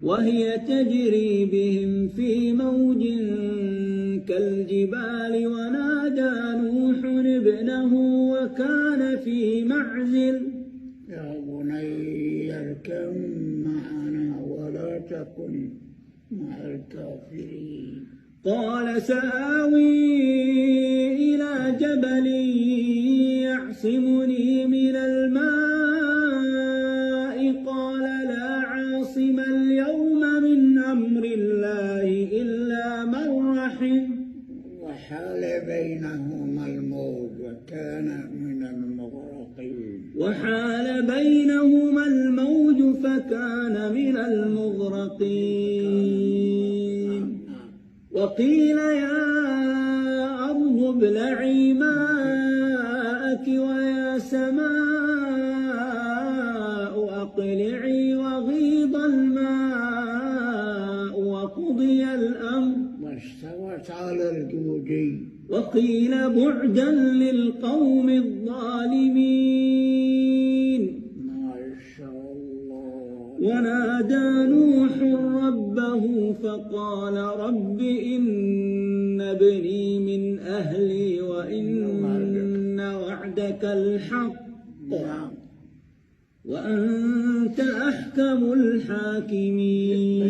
وهي تجري بهم في موج كالجبال ونادى نوح ابنه وكان في معزل يا بني اركب معنا ولا تكن مع الكافرين قال سآوي إلى جبل يعصمني من الماء قال لا عاصم اليوم من أمر الله إلا من رحم وحال بينهما الموج وكان من المغرقين فكان من المغرقين وقيل يا أرض ابلعي ماءك ويا سماء أقلعي وغيض الماء وقضي الأمر واستوت على الجودي وقيل بعدا للقوم الظالمين. ما شاء الله. ونادى نوح ربه فقال رب إن ابني من أهلي وإن وعدك الحق وأنت أحكم الحاكمين.